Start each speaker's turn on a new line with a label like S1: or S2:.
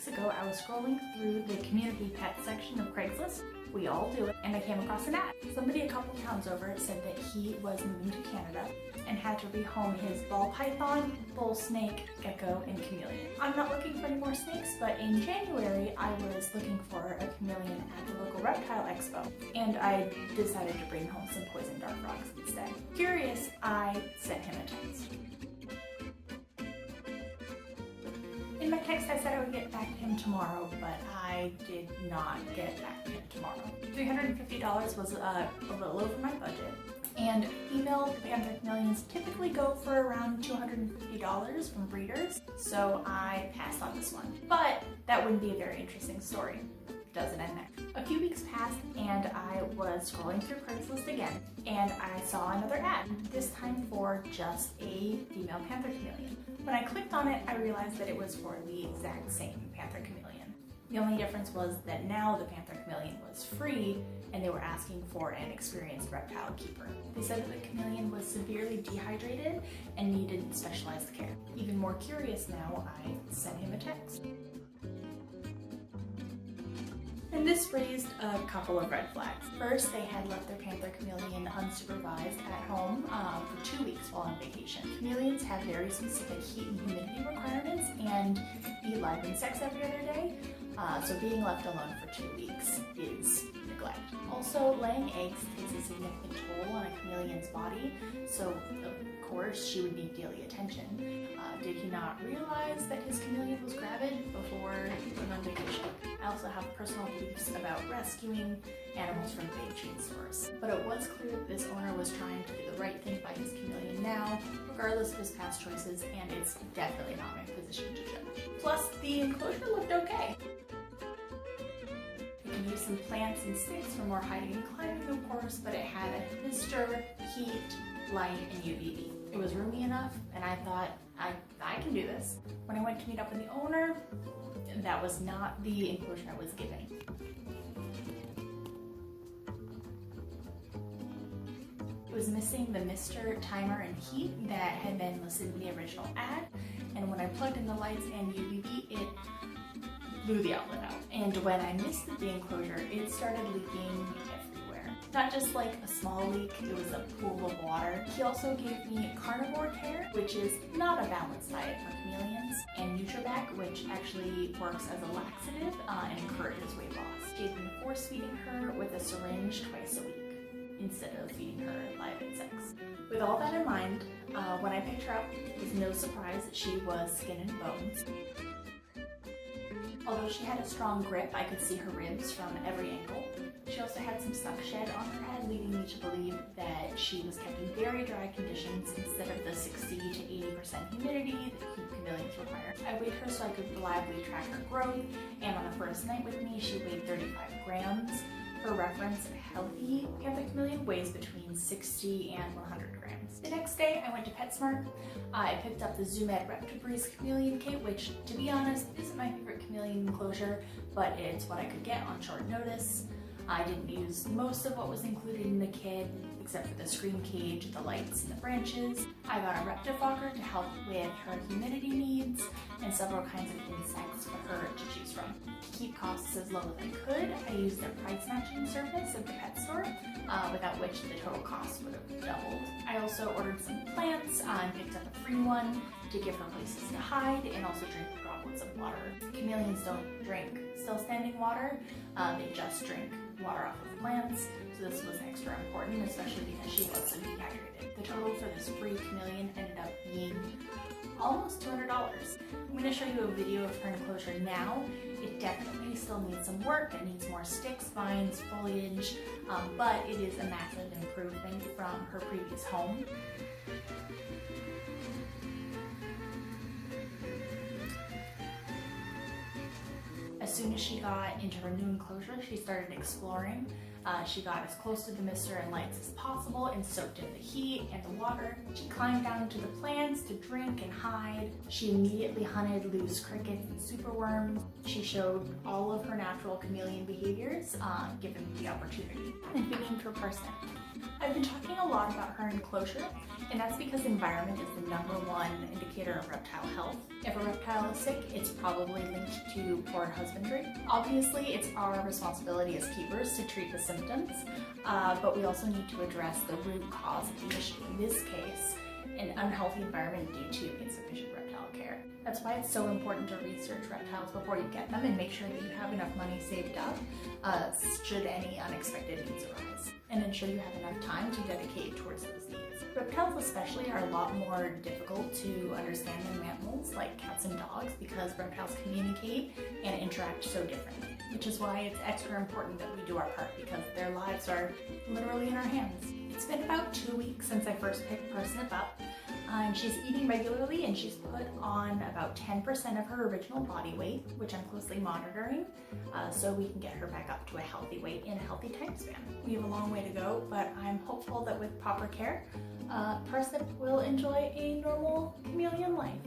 S1: weeks ago, I was scrolling through the community pet section of Craigslist. We all do it, and I came across an ad. Somebody a couple towns over said that he was moving to Canada and had to rehome his ball python, bull snake, gecko, and chameleon. I'm not looking for any more snakes, but in January I was looking for a chameleon at the local reptile expo, and I decided to bring home some poison dart frogs instead. Curious, I sent him a text. In my text, I said I would get back to him tomorrow, but I did not get back to him tomorrow. $350 was a little over my budget, and female panther chameleons typically go for around $250 from breeders, so I passed on this one. But that wouldn't be a very interesting story. It doesn't end there. A few weeks passed, and I was scrolling through Craigslist again, and I saw another ad, this time for just a female panther chameleon. When I clicked on it, I realized that it was for the exact same panther chameleon. The only difference was that now the panther chameleon was free, and they were asking for an experienced reptile keeper. They said that the chameleon was severely dehydrated and needed specialized care. Even more curious now, I sent him a text. And this raised a couple of red flags. First, they had left their panther chameleon unsupervised at home for 2 weeks while on vacation. Chameleons have very specific heat and humidity requirements and eat live insects every other day, so being left alone for 2 weeks is neglect. Also, laying eggs takes a significant toll on a chameleon's body, so of course she would need daily attention. Did he not realize that his chameleon was gravid before he went on vacation? I also have personal beliefs about rescuing animals from big chain stores. But it was clear that this owner was trying to do the right thing by his chameleon now, regardless of his past choices, and it's definitely not my position to judge. Plus, the enclosure looked okay. You can use some plants and sticks for more hiding and climbing, of course, but it had a misture, heat, light, and UVB. It was roomy enough, and I thought, I can do this. When I went to meet up with the owner, that was not the enclosure I was given. It was missing the mister, timer, and heat that had been listed in the original ad, and when I plugged in the lights and UVB, it blew the outlet out. And when I missed the enclosure, it started leaking everywhere. Not just like a small leak, it was a pool of water. He also gave me carnivore care, which is not a balanced diet for chameleons, and Nutribac, which actually works as a laxative and encourages weight loss. He had been force feeding her with a syringe twice a week instead of feeding her live insects. With all that in mind, when I picked her up, it was no surprise that she was skin and bones. Although she had a strong grip, I could see her ribs from every angle. She also had some suck shed on her head, leading me to believe that she was kept in very dry conditions instead of the 60 to 80% humidity that chameleons require. I weighed her so I could reliably track her growth, and on the first night with me, she weighed 35 grams. For reference, a healthy panther chameleon weighs between 60 and 100 grams. The next day, I went to PetSmart. I picked up the Zoomed Reptibreeze chameleon kit, which, to be honest, isn't my favorite chameleon enclosure, but it's what I could get on short notice. I didn't use most of what was included in the kit, except for the screen cage, the lights, and the branches. I got a Reptifocker to help with her humidity needs, and several kinds of insects for her to choose from. To keep costs as low as I could, I used the price matching service at the pet store, without which the total cost would have doubled. I also ordered some plants and picked up a free one to give her places to hide and also drink droplets of water. Chameleons don't drink still standing water, they just drink water off of plants, so this was extra important, especially because she was so dehydrated. The total for this free chameleon ended up being almost $200. I'm going to show you a video of her enclosure now. It definitely still needs some work. It needs more sticks, vines, foliage, but it is a massive improvement from her previous home. As soon as she got into her new enclosure, she started exploring. She got as close to the mister and lights as possible and soaked in the heat and the water. She climbed down into the plants to drink and hide. She immediately hunted loose crickets and superworms. She showed all of her natural chameleon behaviors given the opportunity. And we named her Person. I've been talking a lot about her enclosure, and that's because environment is the #1 indicator of reptile health. If a reptile is sick, it's probably linked to poor husbandry. Obviously, it's our responsibility as keepers to treat the symptoms, but we also need to address the root cause of the issue. In this case, an unhealthy environment due to insufficient reptile care. That's why it's so important to research reptiles before you get them and make sure that you have enough money saved up should any unexpected needs arise, and ensure you have enough time to dedicate towards those needs. Reptiles especially are a lot more difficult to understand than mammals like cats and dogs because reptiles communicate and interact so differently, which is why it's extra important that we do our part because their lives are literally in our hands. It's been about 2 weeks since I first picked Person up. And she's eating regularly and she's put on about 10% of her original body weight, which I'm closely monitoring, so we can get her back up to a healthy weight in a healthy time span. We have a long way to go, but I'm hopeful that with proper care, Person will enjoy a normal chameleon life.